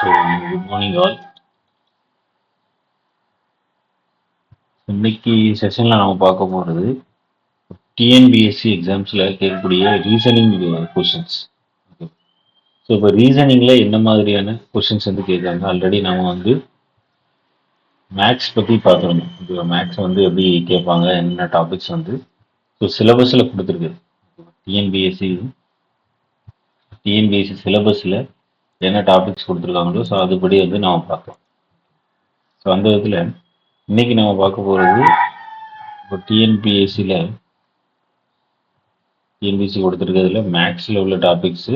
So good morning all. இன்னைக்கு செஷனில் நம்ம பார்க்க போகிறது டிஎன்பிஎஸ்சி எக்ஸாம்ஸில் கேட்கக்கூடிய ரீசனிங் கொஷின்ஸ். ஓகே, ஸோ இப்போ ரீசனிங்கில் என்ன மாதிரியான கொஷின்ஸ் வந்து கேட்குறாங்க. ஆல்ரெடி நம்ம வந்து மேக்ஸ் பற்றி பார்த்துருந்தோம். இப்போ மேக்ஸ் வந்து எப்படி கேட்பாங்க, என்ன டாபிக்ஸ் வந்து ஸோ சிலபஸில் கொடுத்துருக்கு. டிஎன்பிஎஸ்சி டிஎன்பிஎஸ்சி சிலபஸில் என்ன டாபிக்ஸ் கொடுத்துருக்காங்களோ ஸோ அதுபடி வந்து நம்ம பார்க்கலாம். ஸோ அந்த விதத்தில் இன்னைக்கு நம்ம பார்க்க போகிறது இப்போ டிஎன்பிஎஸ்சி கொடுத்துருக்கிறதுல மேக்ஸில் உள்ள டாபிக்ஸு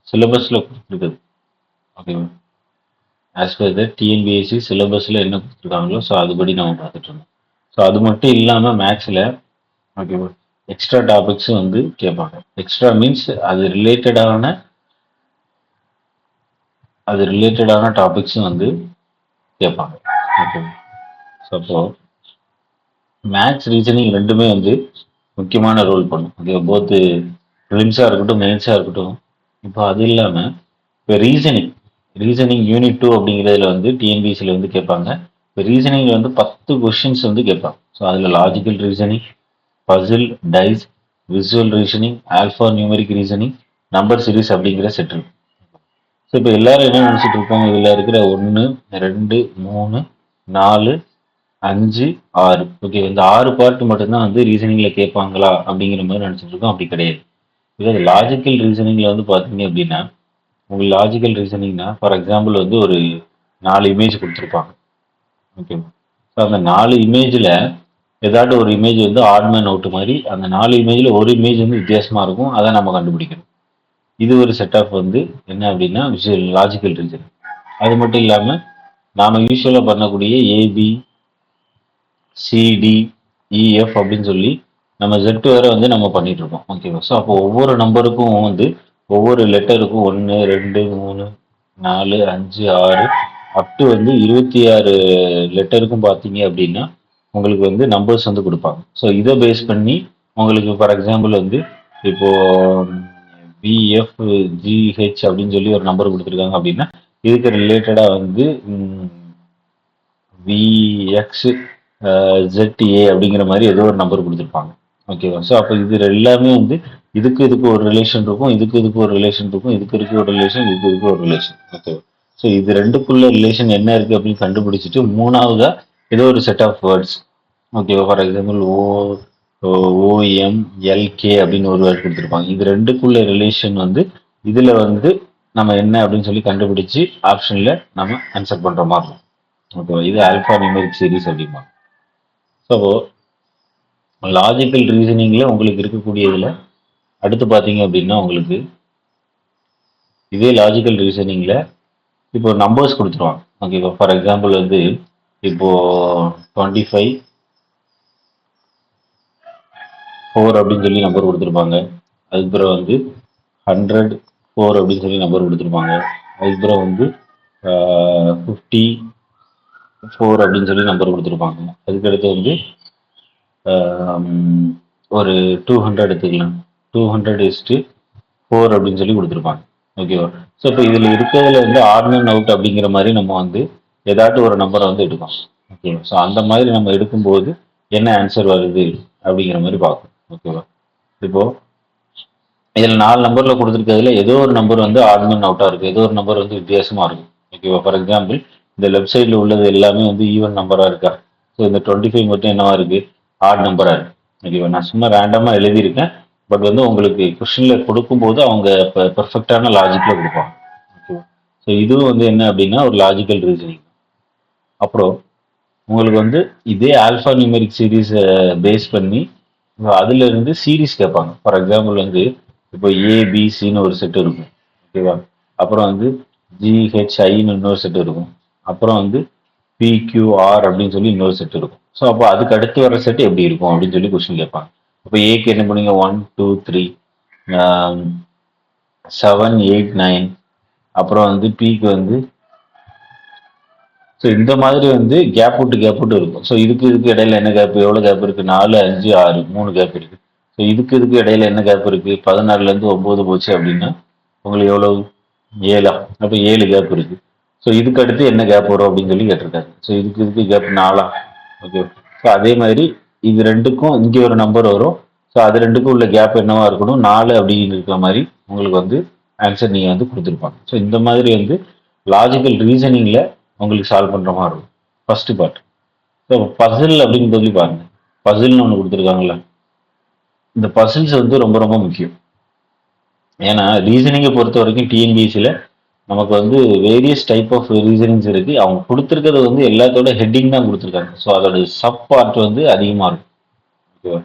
சிலபஸில் கொடுத்துருக்குது. ஓகேவா, ஆஸ் பர் த டிஎன்பிஎஸ்சி சிலபஸில் என்ன கொடுத்துருக்காங்களோ ஸோ அதுபடி நம்ம பார்த்துட்டு இருந்தோம். ஸோ அது மட்டும் இல்லாமல் மேக்ஸில் ஓகேவா எக்ஸ்ட்ரா டாபிக்ஸும் வந்து கேட்பாங்க. எக்ஸ்ட்ரா மீன்ஸ் அது ரிலேட்டடான டாபிக்ஸும் வந்து கேட்பாங்க. ஓகேவா, ஸோ அப்போ மேக்ஸ் ரீசனிங் ரெண்டுமே வந்து முக்கியமான ரோல் பண்ணும். ஓகே, போத்து ப்ரிலிம்ஸாக இருக்கட்டும் மெயின்ஸாக இருக்கட்டும். இப்போ அது இல்லாமல் இப்போ ரீசனிங் யூனிட் 2 அப்படிங்கிறதுல வந்து டிஎன்பிஎஸ்சியில் வந்து கேட்பாங்க. இப்போ ரீசனிங்கில் வந்து 10 கொஷின்ஸ் வந்து கேட்பாங்க. ஸோ அதில் logical reasoning, puzzle, dice, visual reasoning, alpha numeric reasoning, number series அப்படிங்கிற செட் இருக்கு. ஸோ இப்போ எல்லாரும் என்ன நினச்சிட்டு இருப்பாங்க, இதில் இருக்கிற 1, 2, 3, 4, 5, 6 ஓகே, இந்த 6 பார்ட் மட்டும்தான் வந்து ரீசனிங்கில் கேட்பாங்களா அப்படிங்கிற மாதிரி நினச்சிட்டு இருக்கோம். அப்படி கிடையாது. பிகாஸ் லாஜிக்கல் ரீசனிங்கில் வந்து பார்த்தீங்க அப்படின்னா, உங்களுக்கு லாஜிக்கல் ரீசனிங்னா ஃபார் எக்ஸாம்பிள் வந்து ஒரு 4 இமேஜ் கொடுத்துருப்பாங்க. ஓகே, ஸோ அந்த 4 இமேஜில் ஏதாட்டு ஒரு இமேஜ் வந்து ஆட்மேன் அவுட் மாதிரி, அந்த 4 இமேஜில் ஒரு இமேஜ் வந்து வித்தியாசமாக இருக்கும். அதை நம்ம கண்டுபிடிக்கணும். இது ஒரு செட் ஆஃப் வந்து என்ன அப்படின்னா லாஜிக்கல் ரீசனிங். அது மட்டும் இல்லாமல் நாம் யூஸ்வலாக பண்ணக்கூடிய ஏபி சிடி இஎஃப் அப்படின்னு சொல்லி நம்ம ஜெட் வரை வந்து நம்ம பண்ணிட்டு இருக்கோம். ஓகேவா, ஸோ அப்போ ஒவ்வொரு நம்பருக்கும் வந்து ஒவ்வொரு லெட்டருக்கும் 1, 2, 3, 4, 5, 6 அப் டு வந்து 26 லெட்டருக்கும் பார்த்தீங்க அப்படின்னா உங்களுக்கு வந்து நம்பர்ஸ் வந்து கொடுப்பாங்க. ஸோ இதை பேஸ் பண்ணி உங்களுக்கு ஃபார் எக்ஸாம்பிள் வந்து இப்போ பிஎஃப் ஜிஹெச் அப்படின்னு சொல்லி ஒரு நம்பர் கொடுத்துருக்காங்க அப்படின்னா இதுக்கு ரிலேட்டடாக வந்து விஎக்ஸ் ZA அப்படிங்கிற மாதிரி ஏதோ ஒரு நம்பர் கொடுத்துருப்பாங்க. ஓகேவா, ஸோ அப்போ இது எல்லாமே வந்து இதுக்கு ஒரு ரிலேஷன் இருக்கும், இதுக்கு ஒரு ரிலேஷன் இருக்கும், இதுக்கு ஒரு ரிலேஷன், இதுக்கு ஒரு ரிலேஷன். ஓகேவா, ஸோ இது ரெண்டுக்குள்ள ரிலேஷன் என்ன இருக்கு அப்படின்னு கண்டுபிடிச்சிட்டு மூணாவதா ஏதோ ஒரு செட் ஆஃப் வேர்ட்ஸ். ஓகேவா, ஃபார் எக்ஸாம்பிள் OMLK அப்படின்னு ஒரு வேர்ட் கொடுத்துருப்பாங்க. இது ரெண்டுக்குள்ள ரிலேஷன் வந்து இதுல வந்து நம்ம என்ன அப்படின்னு சொல்லி கண்டுபிடிச்சு ஆப்ஷன்ல நம்ம ஆன்சர் பண்ற மாதிரி இருக்கும். ஓகேவா, இது ஆல்பா நியூமெரிக் சீரிஸ் அப்படிமா. ஸோ லாஜிக்கல் ரீசனிங்கில் உங்களுக்கு இருக்கக்கூடியதில் அடுத்து பார்த்தீங்க அப்படின்னா உங்களுக்கு இதே லாஜிக்கல் ரீசனிங்கில் இப்போ நம்பர்ஸ் கொடுத்துருவாங்க. ஓகேவா, ஃபார் எக்ஸாம்பிள் வந்து இப்போ 25 4 அப்படின்னு சொல்லி நம்பர் கொடுத்துருப்பாங்க. அதுக்கப்புறம் வந்து 104 அப்படின்னு சொல்லி நம்பர் கொடுத்துருப்பாங்க. அதுக்கப்புறம் வந்து 54 அப்படின்னு சொல்லி நம்பர் கொடுத்துருப்பாங்க. அதுக்கடுத்து வந்து ஒரு 200 எடுத்துக்கலாம். 200:4 அப்படின்னு சொல்லி கொடுத்துருப்பாங்க. ஓகேவா, ஸோ இப்போ இதில் இருக்கிறதுல வந்து ஆர்னன் அவுட் அப்படிங்கிற மாதிரி நம்ம வந்து ஏதாட்டும் ஒரு நம்பரை வந்து எடுக்கணும். ஓகேவா, ஸோ அந்த மாதிரி நம்ம எடுக்கும்போது என்ன ஆன்சர் வருது அப்படிங்கிற மாதிரி பார்க்கணும். ஓகேவா, இப்போ இதில் 4 நம்பரில் கொடுத்துருக்கிறதுல ஏதோ ஒரு நம்பர் வந்து ஆர்னன் அவுட்டாக இருக்குது, ஏதோ ஒரு நம்பர் வந்து வித்தியாசமாக இருக்கும். ஓகேவா, ஃபார் எக்ஸாம்பிள் இந்த லெஃப்ட் சைடில் உள்ளது எல்லாமே வந்து ஈவன் நம்பராக இருக்கா. ஸோ இந்த 25 மட்டும் என்னவா இருக்கு, ஆட் நம்பராக இருக்கு. ஓகேவா, நான் சும்மா ரேண்டமாக எழுதியிருக்கேன். பட் வந்து உங்களுக்கு கொஸ்டினில் கொடுக்கும்போது அவங்க பெர்ஃபெக்டான லாஜிக்கில் கொடுப்பாங்க. ஓகேவா, ஸோ இதுவும் வந்து என்ன அப்படின்னா ஒரு லாஜிக்கல் ரீசனிங். அப்புறம் உங்களுக்கு வந்து இதே ஆல்ஃபா நியூமெரிக் சீரீஸை பேஸ் பண்ணி அதுல இருந்து சீரீஸ் கேட்பாங்க. ஃபார் எக்ஸாம்பிள் வந்து இப்போ ஏபிசின்னு ஒரு செட் இருக்கும். ஓகேவா, அப்புறம் வந்து ஜிஹெச்ஐன்னு இன்னொரு செட் இருக்கும். அப்புறம் வந்து பிக்யூஆர் அப்படின்னு சொல்லி இன்னொரு செட் இருக்கும். ஸோ அப்போ அதுக்கு அடுத்து வர செட் எப்படி இருக்கும் அப்படின்னு சொல்லி கொஸ்டின் கேட்பாங்க. இப்போ ஏக்கு என்ன பண்ணுங்க 1 2 3 7 8 9. அப்புறம் வந்து பிக்கு வந்து ஸோ இந்த மாதிரி வந்து கேப் விட்டு இருக்கும். ஸோ இதுக்கு இடையில என்ன கேப், எவ்வளோ கேப் இருக்கு, 4 5 6 3 கேப் இருக்கு. ஸோ இதுக்கு இடையில என்ன கேப் இருக்கு, 16லேருந்து 9 போச்சு அப்படின்னா உங்களுக்கு எவ்வளவு 7. அப்போ 7 கேப் இருக்கு. ஸோ இதுக்கு அடுத்து என்ன கேப் வரும் அப்படின்னு சொல்லி கேட்டிருக்காரு. ஸோ இதுக்கு கேப் 4. ஓகே. ஸோ அதே மாதிரி இது ரெண்டுக்கும் இங்கே ஒரு நம்பர் வரும். ஸோ அது ரெண்டுக்கும் உள்ள கேப் என்னவா இருக்கணும், 4 அப்படின்னு இருக்கிற மாதிரி உங்களுக்கு வந்து ஆன்சர் நீங்கள் வந்து கொடுத்துருப்பாங்க. ஸோ இந்த மாதிரி வந்து லாஜிக்கல் ரீசனிங்கில் உங்களுக்கு சால்வ் பண்ணுற மாதிரி இருக்கும் ஃபர்ஸ்ட் பார்ட். ஸோ பசில் அப்படின்னு சொல்லி பாருங்க. பசில்னு ஒன்று கொடுத்துருக்காங்கல்ல, இந்த பசில்ஸ் வந்து ரொம்ப ரொம்ப முக்கியம். ஏன்னா ரீசனிங்கை பொறுத்த வரைக்கும் டிஎன்பிஎஸ்சியில் நமக்கு வந்து வேரியஸ் டைப் ஆஃப் ரீசனிங்ஸ் இருக்கு. அவங்க கொடுத்துருக்கிறது வந்து எல்லாத்தோட ஹெட்டிங் தான் கொடுத்துருக்காங்க. ஸோ அதோட சப் பார்ட் வந்து அதிகமாக இருக்கும். ஓகேவா?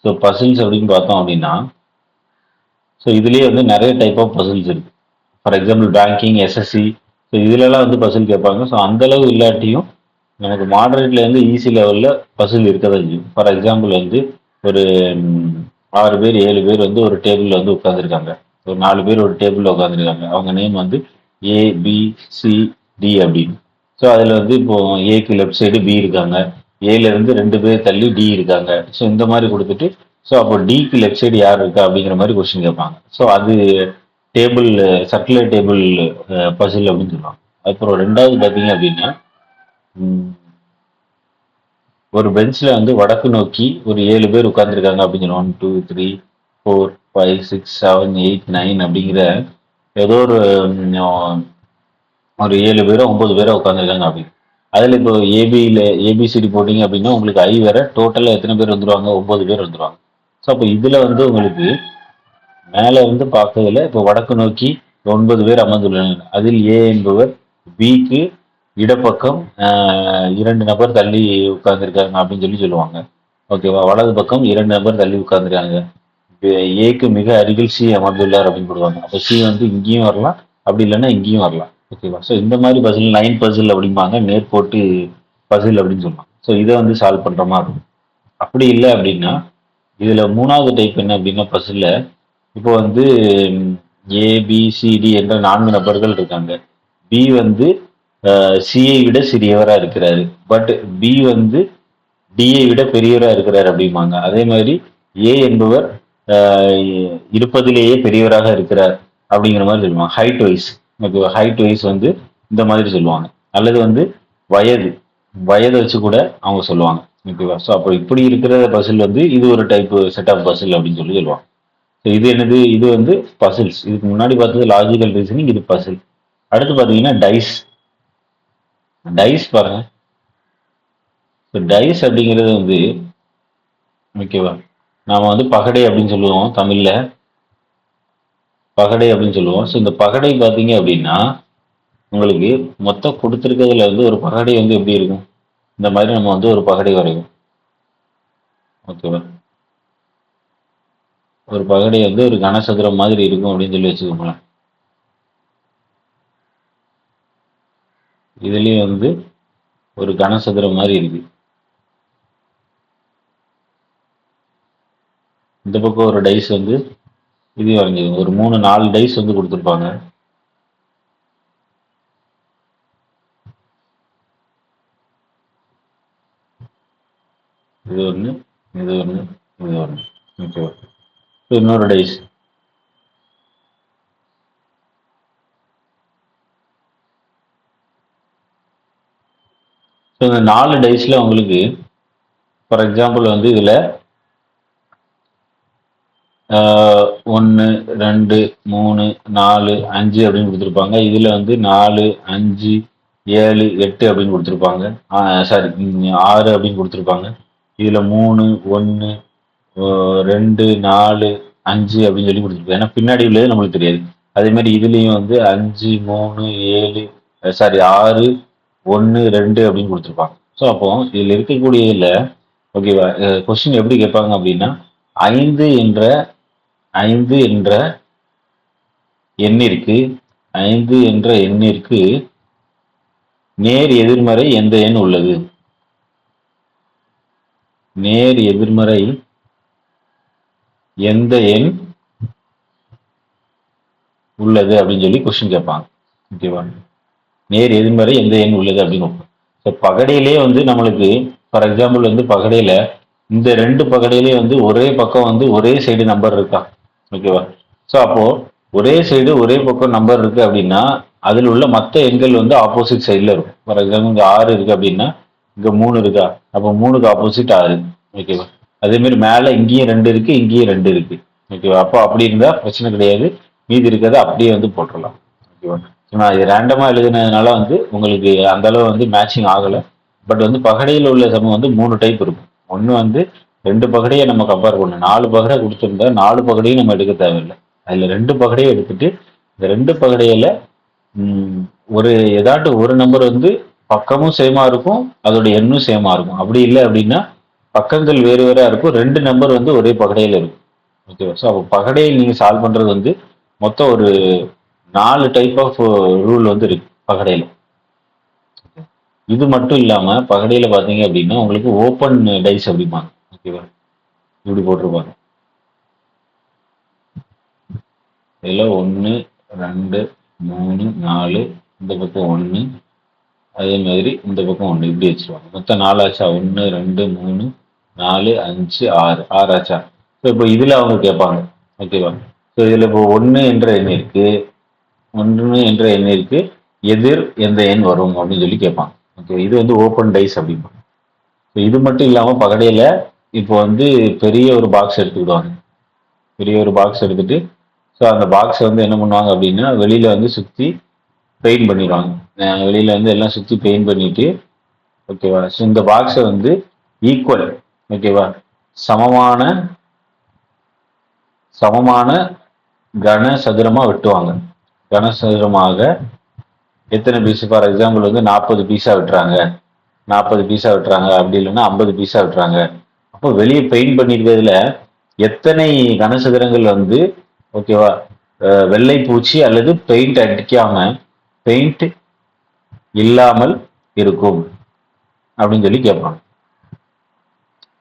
ஸோ பசில்ஸ் அப்படின்னு பார்த்தோம் அப்படின்னா, ஸோ இதுலேயே வந்து நிறைய டைப் ஆஃப் பசில்ஸ் இருக்கு. For example banking, SSC, so இதுலலாம் வந்து பசில் கேட்பாங்க. ஸோ அந்த அளவு இல்லாட்டியும் எனக்கு மாடரேட்லேருந்து ஈஸி லெவலில் பசில் இருக்க தான் செய்யும். ஃபார் எக்ஸாம்பிள் வந்து ஒரு 6 பேர் 7 பேர் வந்து ஒரு டேபிளில் வந்து உட்காந்துருக்காங்க. ஒரு 4 பேர் ஒரு டேபிளில் உட்காந்துருக்காங்க. அவங்க நேம் வந்து ABCD அப்படின்னு. ஸோ அதில் வந்து இப்போ ஏக்கு லெஃப்ட் சைடு பி இருக்காங்க, ஏலேருந்து 2 பேர் தள்ளி டி இருக்காங்க. ஸோ இந்த மாதிரி கொடுத்துட்டு ஸோ அப்போ டிக்கு லெஃப்ட் சைடு யார் இருக்கா அப்படிங்கிற மாதிரி கொஸ்டின் கேட்பாங்க. ஸோ அது டேபிள் சர்க்குலர் டேபிள் பசில் அப்படின்னு சொல்லுவாங்க. அப்புறம் ரெண்டாவது பார்த்தீங்க அப்படின்னா, ஒரு பெஞ்சில் வந்து வடக்கு நோக்கி ஒரு 7 பேர் உட்காந்துருக்காங்க அப்படின்னு சொல்லுவாங்க. 1 2 3 4 5 6 7 8 9 அப்படிங்கிற ஏதோ ஒரு 7 பேரோ 9 பேரோ உட்காந்துருக்காங்க அப்படின்னு. அதில் இப்போ ஏபிசிடி போட்டிங்க அப்படின்னா உங்களுக்கு ஐ வேற, டோட்டலாக எத்தனை பேர் வந்துடுவாங்க, 9 பேர் வந்துடுவாங்க. ஸோ அப்போ இதில் வந்து உங்களுக்கு மேலே வந்து பார்க்கறதுல இப்போ வடக்கு நோக்கி 9 பேர் அமர்ந்துள்ளனர். அதில் ஏ என்பவர் பிக்கு இடப்பக்கம் 2 நபர் தள்ளி உட்கார்ந்துருக்காங்க அப்படின்னு சொல்லி சொல்லுவாங்க. ஓகேவா? வலது பக்கம் 2 நபர் தள்ளி உட்கார்ந்துருக்காங்க. ஏக்கு மிக அருகில் சி அமர்ந்துள்ளார் அப்படின்னு போடுவாங்க. அப்போ சி வந்து இங்கேயும் வரலாம், அப்படி இல்லைன்னா இங்கேயும் வரலாம். ஓகேவா? ஸோ இந்த மாதிரி பசில் 9 பசில் அப்படிம்பாங்க, நேர்கோட்டு பசில் அப்படின்னு சொல்லுவாங்க. ஸோ இதை வந்து சால்வ் பண்ணுற மாதிரி இருக்கும். அப்படி இல்லை அப்படின்னா இதில் 3வது டைப் என்ன அப்படின்னா பசில் இப்போ வந்து ஏபிசிடி என்ற 4 நபர்கள் இருக்காங்க. பி வந்து சியை விட சிறியவராக இருக்கிறாரு, பட் பி வந்து டியை விட பெரியவராக இருக்கிறார் அப்படிம்பாங்க. அதே மாதிரி ஏ என்பவர் இருப்பதிலேயே பெரியவராக இருக்கிறார் அப்படிங்கிற மாதிரி சொல்லுவாங்க. ஹைட் வைஸ், ஓகேவா? ஹைட் வைஸ் வந்து இந்த மாதிரி சொல்லுவாங்க. அல்லது வந்து வயதை வச்சு கூட அவங்க சொல்லுவாங்க. ஓகேவா? ஸோ அப்போ இப்படி இருக்கிற பசில் வந்து இது ஒரு டைப் செட் ஆஃப் பசில் அப்படின்னு சொல்லி சொல்லுவாங்க. ஸோ இது என்னது, இது வந்து பசில்ஸ். இதுக்கு முன்னாடி பார்த்தது லாஜிக்கல் ரீசனிங், இது பசில். அடுத்து பார்த்தீங்கன்னா டைஸ். டைஸ் பாருங்க. டைஸ் அப்படிங்கிறது வந்து ஓகேவா, நாம வந்து பகடை அப்படின்னு சொல்லுவோம், தமிழ்ல பகடை அப்படின்னு சொல்லுவோம். ஸோ இந்த பகடை பார்த்தீங்க அப்படின்னா உங்களுக்கு மொத்தம் கொடுத்துருக்கிறதுல வந்து ஒரு பகடை வந்து எப்படி இருக்கும், இந்த மாதிரி நம்ம வந்து ஒரு பகடை வரைவோம். ஓகேவா? ஒரு பகடை வந்து ஒரு கனசதுரம் மாதிரி இருக்கும் அப்படின்னு சொல்லி வச்சுக்கோங்களேன். இதுலயும் வந்து ஒரு கனசதுரம் மாதிரி இருக்கு. இந்த பக்கம் ஒரு டைஸ் வந்து இது வரைஞ்சிருக்கும். ஒரு 3-4 டைஸ் வந்து கொடுத்துருப்பாங்க. இது ஒன்று, இது ஒன்று, இது ஒன்று. ஓகேவா? இன்னொரு டைஸ். ஸோ இந்த 4 டைஸில் உங்களுக்கு ஃபார் எக்ஸாம்பிள் வந்து இதில் 1 2 3 4 5 அப்படின்னு கொடுத்துருப்பாங்க. இதில் வந்து 4 5 7 8 அப்படின்னு கொடுத்துருப்பாங்க. சாரி 6 அப்படின்னு கொடுத்துருப்பாங்க. இதில் 3 1 2 4 5 அப்படின்னு சொல்லி கொடுத்துருப்பாங்க. ஏன்னா பின்னாடி உள்ளது நம்மளுக்கு தெரியாது. அதே மாதிரி இதுலேயும் வந்து 5 3 7 சாரி 6 1 2 அப்படின்னு கொடுத்துருப்பாங்க. ஸோ அப்போ இதில் இருக்கக்கூடியதில் ஓகேவா, கொஸ்டின் எப்படி கேட்பாங்க அப்படின்னா 5 என்ற எண்ணிற்கு 5 என்ற எண்ணிற்கு நேர் எதிர்மறை எந்த எண் உள்ளது, நேர் எதிர்மறை எந்த எண் உள்ளது அப்படின்னு சொல்லி கொஸ்டின் கேட்பாங்க. ஓகேவா? நேர் எதிர்மறை எந்த எண் உள்ளது அப்படின்னு. ஸோ பகடையிலே வந்து நம்மளுக்கு ஃபார் எக்ஸாம்பிள் வந்து பகடையில இந்த 2 பகடையிலே வந்து ஒரே பக்கம் வந்து ஒரே சைடு நம்பர் இருக்கா. ஓகேவா? ஸோ அப்போ ஒரே சைடு ஒரே பக்கம் நம்பர் இருக்கு அப்படின்னா அதில் உள்ள மற்ற எண்கள் வந்து ஆப்போசிட் சைடில் இருக்கும். ஃபார் எக்ஸாம்பிள் இங்கே 6 இருக்கு அப்படின்னா இங்கே 3 இருக்கா, அப்போ 3க்கு ஆப்போசிட் 6. ஓகேவா? அதே மாதிரி மேலே இங்கேயும் 2 இருக்கு, இங்கேயும் 2 இருக்கு. ஓகேவா? அப்போ அப்படி இருந்தால் பிரச்சனை கிடையாது, மீதி இருக்கிறத அப்படியே வந்து போட்டுடலாம். ஓகேவா? நான் இது ரேண்டமாக எழுதுனதுனால வந்து உங்களுக்கு அந்த அளவு வந்து மேட்சிங் ஆகலை. பட் வந்து பகடையில் உள்ள சமம் வந்து 3 டைப் இருக்கும். ஒன்று வந்து 2 பகடையை நம்ம கம்பேர் பண்ணணும். 4 பகடை கொடுத்துருந்தா 4 பகடையும் நம்ம எடுக்க தேவையில்லை. அதில் 2 பகடையை எடுத்துட்டு இந்த 2 பகடையில ஒரு ஏதாட்டு ஒரு நம்பர் வந்து பக்கமும் சேமா இருக்கும், அதோட எண்ணும் சேமா இருக்கும். அப்படி இல்லை அப்படின்னா பக்கங்கள் வேறு வேறா இருக்கும், 2 நம்பர் வந்து ஒரே பகடையில் இருக்கும். ஓகேவா? ஸோ அப்போ பகடையில் நீங்கள் சால்வ் பண்ணுறது வந்து மொத்தம் ஒரு 4 டைப் ஆஃப் ரூல் வந்து இருக்கு பகடையில். இது மட்டும் இல்லாமல் பகடையில் பார்த்தீங்க அப்படின்னா உங்களுக்கு ஓப்பன் டைஸ் அப்படிம்பாங்க. ஓகேவா? இப்படி போட்டிருப்பாங்க. இதில் 1 2 3 4, இந்த பக்கம் 1, அதே மாதிரி இந்த பக்கம் 1, இப்படி வச்சுருவாங்க. மொத்தம் 4 ஆச்சா? 1 2 3 4 5 6 6 ஆச்சா? ஸோ இப்போ இதில் அவங்க கேட்பாங்க. ஓகேவா? ஸோ இதில் இப்போ 1 என்ற எண் இருக்கு, 1 என்ற எண் இருக்கு, எதிர் எந்த எண் வரும் அப்படின்னு சொல்லி கேட்பாங்க. ஓகே, இது வந்து ஓப்பன் டைஸ் அப்படிம்பாங்க. ஸோ இது மட்டும் இல்லாமல் பகடையில் இப்போ வந்து பெரிய ஒரு பாக்ஸ் எடுத்துக்கிடுவாங்க. பெரிய ஒரு பாக்ஸ் எடுத்துட்டு ஸோ அந்த பாக்ஸை வந்து என்ன பண்ணுவாங்க அப்படின்னா வெளியில வந்து சுற்றி பெயிண்ட் பண்ணிடுவாங்க. வெளியில வந்து எல்லாம் சுற்றி பெயிண்ட் பண்ணிட்டு ஓகேவா? ஸோ இந்த பாக்ஸை வந்து ஈக்குவல், ஓகேவா, சமமான சமமான கனசதுரமா வெட்டுவாங்க. கனசதுரமாக எத்தனை பீஸ்? ஃபார் எக்ஸாம்பிள் வந்து 40 பீஸா வெட்டுறாங்க, 40 பீஸா வெட்டுறாங்க, அப்படி இல்லைன்னா 50 பீஸா வெட்டுறாங்க. அப்போ வெளியே பெயிண்ட் பண்ணிருக்கிறதுல எத்தனை கனசதுரங்கள் வந்து ஓகேவா வெள்ளை பூச்சி அல்லது பெயிண்ட் அடிக்காம பெயிண்ட் இல்லாமல் இருக்கும் அப்படின்னு சொல்லி கேட்பாங்க.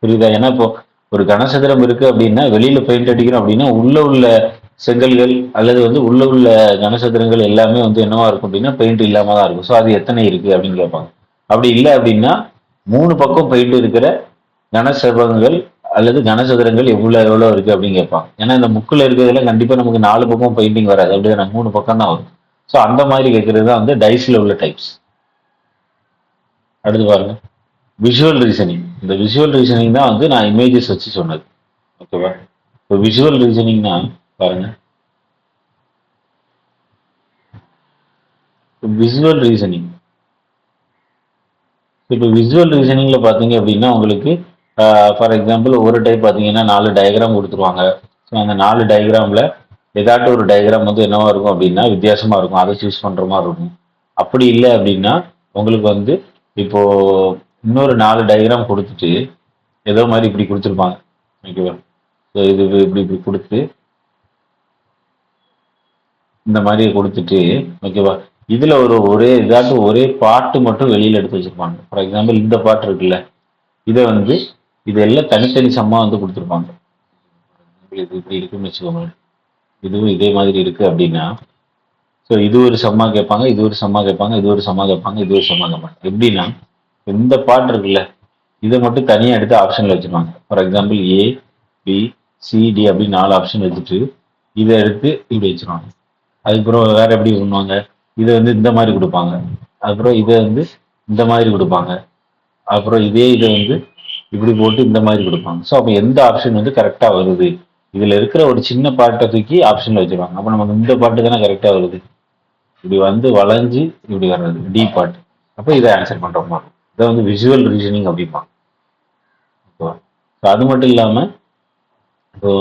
புரியுதா? ஏன்னா இப்போ ஒரு கனசதுரம் இருக்கு அப்படின்னா வெளியில பெயிண்ட் அடிக்கிறோம் அப்படின்னா உள்ள செங்கல்கள் அல்லது வந்து உள்ள கனசதுரங்கள் எல்லாமே வந்து என்னவா இருக்கும் அப்படின்னா பெயிண்ட் இல்லாம தான் இருக்கும். ஸோ அது எத்தனை இருக்கு அப்படின்னு கேட்பாங்க. அப்படி இல்லை அப்படின்னா 3 பக்கம் பெயிண்ட் இருக்கிற கனசதுரங்கள் அல்லது கனசதுரங்கள் எவ்வளவு இருக்கு அப்படின்னு கேட்பாங்க. ஏன்னா இந்த முக்கில் இருக்கிறதுல கண்டிப்பா நமக்கு 4 பக்கம் பெயிண்டிங் வராது, அப்படியே 3 பக்கம் தான் வரும். ஸோ அந்த மாதிரி கேட்கறது தான் வந்து டைஸ்ல உள்ள டைப்ஸ். அடுத்து பாருங்க, விஷுவல் ரீசனிங். இந்த விஷுவல் ரீசனிங் தான் வந்து நான் இமேஜஸ் வச்சு சொன்னது. ஓகேவா? இப்போ விஷுவல் ரீசனிங்னா பாருங்க, விஷுவல் ரீசனிங் இப்போ விஷுவல் ரீசனிங்ல பார்த்தீங்க அப்படின்னா உங்களுக்கு ஃபார் எக்ஸாம்பிள் ஒரு டைப் பார்த்தீங்கன்னா 4 டயக்ராம் கொடுத்துருவாங்க. ஸோ அந்த 4 டயக்ராமில் ஏதாட்டும் ஒரு டயக்ராம் வந்து என்னவா இருக்கும் அப்படின்னா வித்தியாசமாக இருக்கும், அதை சூஸ் பண்ணுற மாதிரி இருக்கும். அப்படி இல்லை அப்படின்னா உங்களுக்கு வந்து இப்போ இன்னொரு 4 டயக்ராம் கொடுத்துட்டு ஏதோ மாதிரி இப்படி கொடுத்துருப்பாங்க. ஓகேவா? ஸோ இது இப்படி இப்படி கொடுத்து இந்த மாதிரி கொடுத்துட்டு ஓகேவா இதுல ஒரே இதாட்டும் ஒரே பாட்டு மட்டும் வெளியில எடுத்து வச்சிருப்பாங்க. ஃபார் எக்ஸாம்பிள் இந்த பாட்டு இருக்குல்ல, இதை வந்து இதெல்லாம் தனித்தனி சம்மா வந்து கொடுத்துருப்பாங்க. இது இப்படி இருக்குன்னு வச்சுக்கோங்க, இதுவும் இதே மாதிரி இருக்கு அப்படின்னா ஸோ இது ஒரு சம்மா கேட்பாங்க, இது ஒரு சம்மா கேட்பாங்க, இது ஒரு சம்மா கேட்பாங்க, இது ஒரு சம்மா கேட்பாங்க. எப்படின்னா இந்த பாட்டு இருக்குல்ல, இதை மட்டும் தனியாக எடுத்து ஆப்ஷன்ல வச்சிருவாங்க. For example A B C D அப்படின்னு 4 ஆப்ஷன் வச்சுட்டு இதை எடுத்து இப்படி வச்சிருவாங்க. அதுக்கப்புறம் வேற எப்படி பண்ணுவாங்க, இதை வந்து இந்த மாதிரி கொடுப்பாங்க, அதுக்கப்புறம் இதை வந்து இந்த மாதிரி கொடுப்பாங்க, அப்புறம் இதை வந்து இப்படி போட்டு இந்த மாதிரி கொடுப்பாங்க. ஸோ அப்போ எந்த ஆப்ஷன் வந்து கரெக்டாக வருது, இதில் இருக்கிற ஒரு சின்ன பாட்டை தூக்கி ஆப்ஷனில் வச்சுருவாங்க. அப்போ நமக்கு இந்த பாட்டு தானே கரெக்டாக வருது, இப்படி வந்து வளைஞ்சு இப்படி வர்றது டி பாட்டு. அப்போ இதை ஆன்சர் பண்ணுற மாதிரி இதை வந்து விஷுவல் ரீசனிங் அப்படிம்பாங்க. ஓகேவா? ஸோ அது மட்டும் இல்லாமல் இப்போ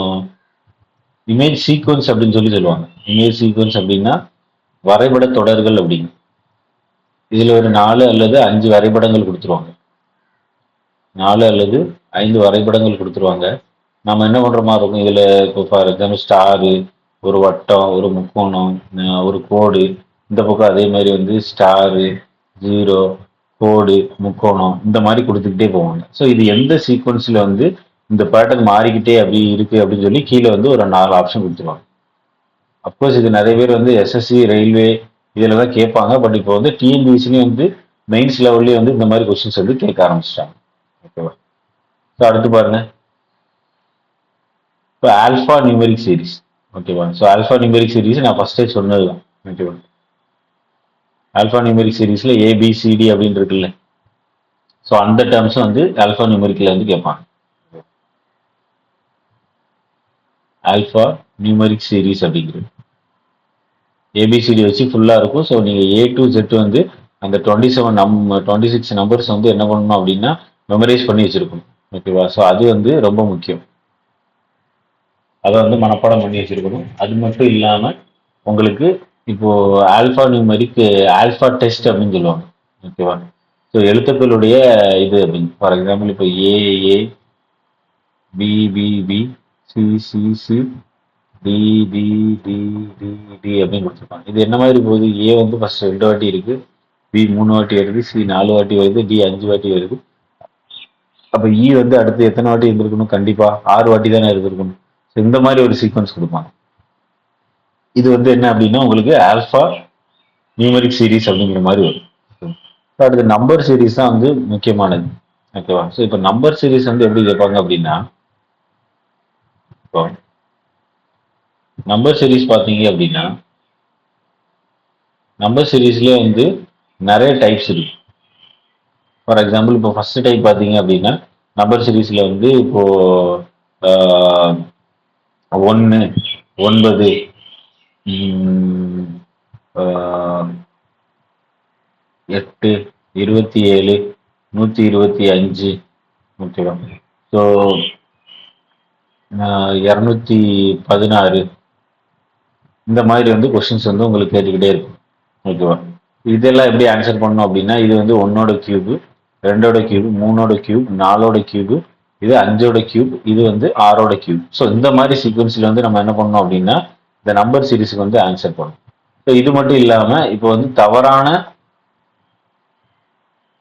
இமேஜ் சீக்வன்ஸ் அப்படின்னு சொல்லுவாங்க. இமேஜ் சீக்வன்ஸ் அப்படின்னா வரைபட தொடர்கள் அப்படின்னு. இதுல ஒரு 4 அல்லது 5 வரைபடங்கள் கொடுத்துருவாங்க. 4 அல்லது 5 வரைபடங்கள் கொடுத்துருவாங்க. நம்ம என்ன பண்ற மாதிரி இருக்கும், இதுல இப்போ ஃபார் எக்ஸாம்பிள் ஸ்டாரு, ஒரு வட்டம், ஒரு முக்கோணம், ஒரு கோடு, இந்த பக்கம் அதே மாதிரி வந்து ஸ்டாரு, ஜீரோ, கோடு, முக்கோணம், இந்த மாதிரி கொடுத்துக்கிட்டே போவாங்க. ஸோ இது எந்த சீக்வன்ஸ்ல வந்து இந்த பேட்டர்ன் மாறிக்கிட்டே அப்படி இருக்கு அப்படின்னு சொல்லி கீழே வந்து ஒரு 4 ஆப்ஷன் கொடுத்துருவாங்க. அப்கோர்ஸ் இது நிறைய பேர் வந்து எஸ்எஸ்சி ரயில்வே இதில் தான் கேட்பாங்க. பட் இப்போ வந்து டிஎன்பிஎஸ்சிலையும் வந்து மெயின்ஸ் லெவல்லையும் வந்து இந்த மாதிரி கொஸ்டின்ஸ் வந்து கேட்க ஆரம்பிச்சிட்டாங்க. ஓகேவா? ஸோ அடுத்து பாருங்க, இப்போ ஆல்ஃபா நியூமெரிக் சீரிஸ். ஓகேவா? ஸோ ஆல்ஃபா நியூமெரிக் சீரிஸ் நான் ஃபர்ஸ்டே சொன்னது தான். ஓகேவா? ஆல்ஃபா நியூமெரிக் சீரீஸ்ல ஏபிசிடி அப்படின்னு இருக்குல்ல, ஸோ அந்த டேர்ம்ஸ் வந்து ஆல்ஃபா நியூமெரிக்ல வந்து கேட்பாங்க. ஆல்ஃபா நியூமெரிக் சீரீஸ் அப்படிங்கிறது ஏபிசிடி வச்சு ஃபுல்லாக இருக்கும். ஸோ நீங்கள் ஏ டு ஜெட் வந்து அந்த 26 நம்பர்ஸ் வந்து என்ன பண்ணணும் அப்படின்னா மெமரைஸ் பண்ணி வச்சிருக்கணும். ஓகேவா? ஸோ அது வந்து ரொம்ப முக்கியம். அதை வந்து மனப்பாடம் பண்ணி வச்சிருக்கணும். அது மட்டும் இல்லாமல் உங்களுக்கு இப்போ ஆல்ஃபா நியூமெரிக் ஆல்ஃபா டெஸ்ட் அப்படின்னு சொல்லுவாங்க. ஓகேவா? ஸோ எழுத்துக்களுடைய இது அப்படின்னு ஃபார் எக்ஸாம்பிள் இப்போ ஏஏ பிபிபி சிசிசி டி அப்படின்னு கொடுத்துருப்பாங்க. இது என்ன மாதிரி போகுது? ஏ வந்து ஃபர்ஸ்ட் 2 வாட்டி இருக்கு, பி 3 வாட்டி வருது, சி 4 வாட்டி வருது, டி 5 வாட்டி வருது. அப்ப இ வந்து அடுத்து எத்தனை வாட்டி இருந்திருக்கணும்? கண்டிப்பா 6 வாட்டி தானே இருந்திருக்கணும். இந்த மாதிரி ஒரு சீக்வன்ஸ் கொடுப்பாங்க. இது வந்து என்ன அப்படின்னா உங்களுக்கு ஆல்ஃபா நியூமெரிக் சீரீஸ் அப்படிங்கிற மாதிரி வரும். அடுத்து நம்பர் சீரீஸ் தான் வந்து முக்கியமானது. ஓகேவா? ஸோ இப்போ நம்பர் சீரீஸ் வந்து எப்படி கேட்பாங்க அப்படின்னா, இப்போ நம்பர் சீரீஸ் பார்த்தீங்க அப்படின்னா நம்பர் சீரீஸ்லேயே வந்து நிறைய டைப்ஸ் இருக்கு. ஃபார் எக்ஸாம்பிள் இப்போ ஃபர்ஸ்ட் டைப் பார்த்தீங்க அப்படின்னா நம்பர் சீரீஸில் வந்து இப்போ 1 9 8 27 125 ஓகேவா? ஸோ 216 இந்த மாதிரி வந்து கொஸ்டின்ஸ் வந்து உங்களுக்கு கேட்டுக்கிட்டே இருக்கும். ஓகேவா? இதெல்லாம் எப்படி ஆன்சர் பண்ணணும் அப்படின்னா இது வந்து 1ஓட கியூபு, 2ஓட கியூப், 3ஓட கியூப், 4ஓட கியூபு, இது 5ஓட கியூப், இது வந்து 6ஓட கியூப். ஸோ இந்த மாதிரி சீக்வன்ஸில் வந்து நம்ம என்ன பண்ணணும் அப்படின்னா இந்த நம்பர் சீரீஸுக்கு வந்து ஆன்சர் பண்ணணும். ஸோ இது மட்டும் இல்லாமல் இப்போ வந்து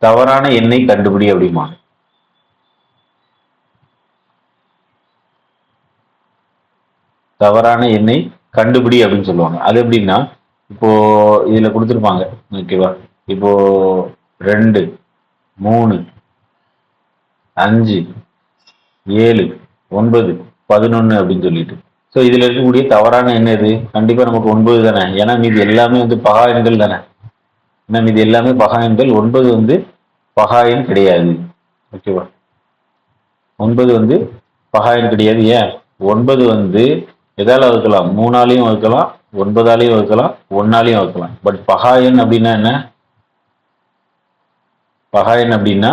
தவறான எண்ணை கண்டுபிடி அப்படிமா. தவறான எண்ணை கண்டுபிடி அப்படின்னு சொல்லுவாங்க. அது எப்படின்னா இப்போ இதுல கொடுத்துருப்பாங்க. ஓகேவா? இப்போ 2 3 5 7 9 11 அப்படின்னு சொல்லிட்டு ஸோ இதுல இருக்கக்கூடிய தவறான எண் எது? கண்டிப்பா நமக்கு 9 தானே. ஏன்னா மீது எல்லாமே வந்து பகா எண்கள் தானே. ஏன்னா மீது எல்லாமே பகா எண்கள். 9 வந்து பகா எண் கிடையாது. ஓகேவா? 9 வந்து பகா எண் கிடையாது. ஏன்? 9 வந்து எதால வகுக்கலாம்? 3ஆலையும் வகுக்கலாம், 9ஆலையும் வகுக்கலாம், 1ஆலையும் வகுக்கலாம். பட் பகா எண் அப்படின்னா என்ன? பகா எண் அப்படின்னா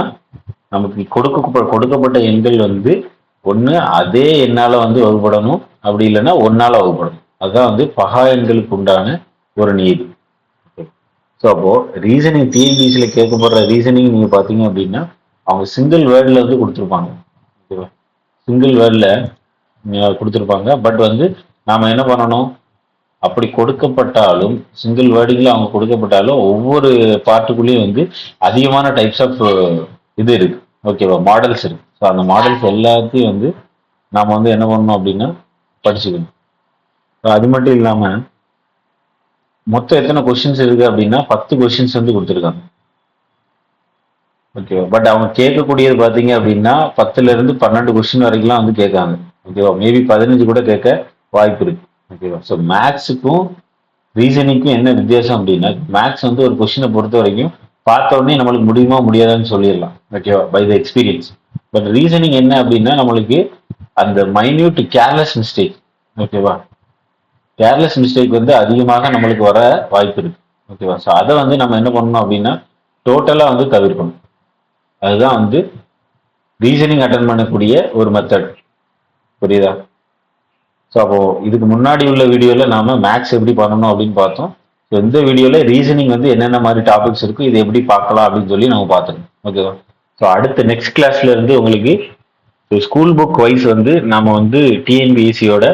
நமக்கு கொடுக்கப்பட்ட எண்கள் வந்து ஒன்று அதே எண்ணால வந்து வகுப்படணும், அப்படி இல்லைன்னா 1ஆல வகுப்படணும். அதுதான் வந்து பகா எண்களுக்கு உண்டான ஒரு நீதி. ஸோ அப்போ ரீசனிங் டிஎன்பிசியில கேட்கப்படுற ரீசனிங் நீங்க பாத்தீங்க அப்படின்னா அவங்க சிங்கிள் வேர்டில் வந்து கொடுத்துருப்பாங்க. ஓகேவா? சிங்கிள் வேர்டில் கொடுத்துருப்பாங்க. பட் வந்து நாம என்ன பண்ணணும்? அப்படி கொடுக்கப்பட்டாலும் சிங்கிள் வேர்டிங்கில் அவங்க கொடுக்கப்பட்டாலும் ஒவ்வொரு பார்ட்டுக்குள்ளேயும் வந்து அதிகமான டைப்ஸ் ஆஃப் இது இருக்கு. ஓகேவா? மாடல்ஸ் இருக்கு. ஸோ அந்த மாடல்ஸ் எல்லாத்தையும் வந்து நாம வந்து என்ன பண்ணணும் அப்படின்னா படிச்சுக்கணும். அது மட்டும் இல்லாம மொத்தம் எத்தனை கொஸ்டின்ஸ் இருக்கு அப்படின்னா 10 கொஸ்டின்ஸ் வந்து கொடுத்துருக்காங்க. ஓகேவா? பட் அவங்க கேட்கக்கூடியது பாத்தீங்க அப்படின்னா 10ல இருந்து 12 கொஸ்டின் வரைக்கும்லாம் வந்து கேட்காங்க. ஓகேவா? மேபி 15 கூட கேட்க வாய்ப்பு இருக்கு. ஓகேவா? ஸோ மேக்ஸுக்கும் ரீசனிங்க்கும் என்ன வித்தியாசம் அப்படின்னா மேக்ஸ் வந்து ஒரு கொஸ்டினை பொறுத்த வரைக்கும் பார்த்த உடனே நம்மளுக்கு முடியுமா முடியாதான்னு சொல்லிடலாம். ஓகேவா? By the experience. But reasoning என்ன அப்படின்னா நம்மளுக்கு அந்த மைன்யூட் கேர்லெஸ் மிஸ்டேக். ஓகேவா? கேர்லெஸ் மிஸ்டேக் வந்து அதிகமாக நம்மளுக்கு வர வாய்ப்பு இருக்கு. ஓகேவா? ஸோ அதை வந்து நம்ம என்ன பண்ணணும் அப்படின்னா டோட்டலா வந்து தவிர்க்கணும். அதுதான் வந்து ரீசனிங் அட்டன் பண்ணக்கூடிய ஒரு மெத்தட். புரியுதா? ஸோ அப்போ இதுக்கு முன்னாடி உள்ள வீடியோல நாம மேக்ஸ் எப்படி பண்ணணும் அப்படின்னு பார்த்தோம். ஸோ இந்த வீடியோல ரீசனிங் வந்து என்னென்ன மாதிரி டாபிக்ஸ் இருக்கு, இது எப்படி பார்க்கலாம் அப்படின்னு சொல்லி நம்ம பார்த்துருக்கோம். ஓகேவா? ஸோ அடுத்த நெக்ஸ்ட் கிளாஸ்ல இருந்து உங்களுக்கு ஸ்கூல் புக் வைஸ் வந்து நாம வந்து டிஎன்பிஎஸ்சியோட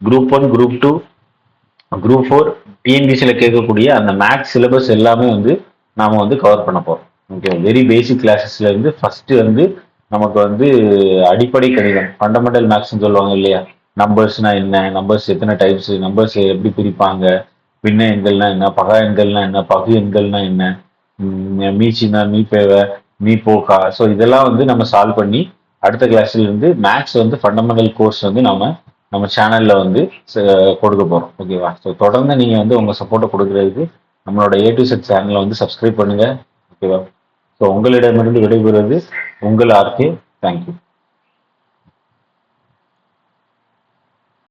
குரூப் 1, குரூப் 2, குரூப் 4 டிஎன்பிசியில் கேட்கக்கூடிய அந்த மேக்ஸ் சிலபஸ் எல்லாமே வந்து நாம வந்து கவர் பண்ண போறோம். ஓகே, வெரி பேசிக் கிளாஸஸ்ல இருந்து ஃபர்ஸ்ட் வந்து நமக்கு வந்து அடிப்படை கணிதம் ஃபண்டமெண்டல் மேக்ஸ்ன்னு சொல்லுவாங்க இல்லையா? நம்பர்ஸ்னா என்ன, நம்பர்ஸ் எத்தனை டைப்ஸ், நம்பர்ஸ் எப்படி பிரிப்பாங்க, பின்ன எண்கள்னா என்ன, பகா எண்கள்னா என்ன, பகு எண்கள்னா என்ன, மீச்சினா மீப்பேவை மீ போக்கா. ஸோ இதெல்லாம் வந்து நம்ம சால்வ் பண்ணி அடுத்த கிளாஸ்ல இருந்து மேக்ஸ் வந்து ஃபண்டமெண்டல் கோர்ஸ் வந்து நம்ம சேனல்ல வந்து கொடுக்க போறோம். ஓகேவா? ஸோ தொடர்ந்து நீங்க வந்து உங்க சப்போர்ட்டை கொடுக்கறதுக்கு நம்மளோட ஏ டு செட் சேனலை வந்து சப்ஸ்கிரைப் பண்ணுங்க. ஓகேவா? ஸோ உங்களிடமிருந்து விடைபெறுவது உங்கள் ஆர்கே. தேங்க்யூ.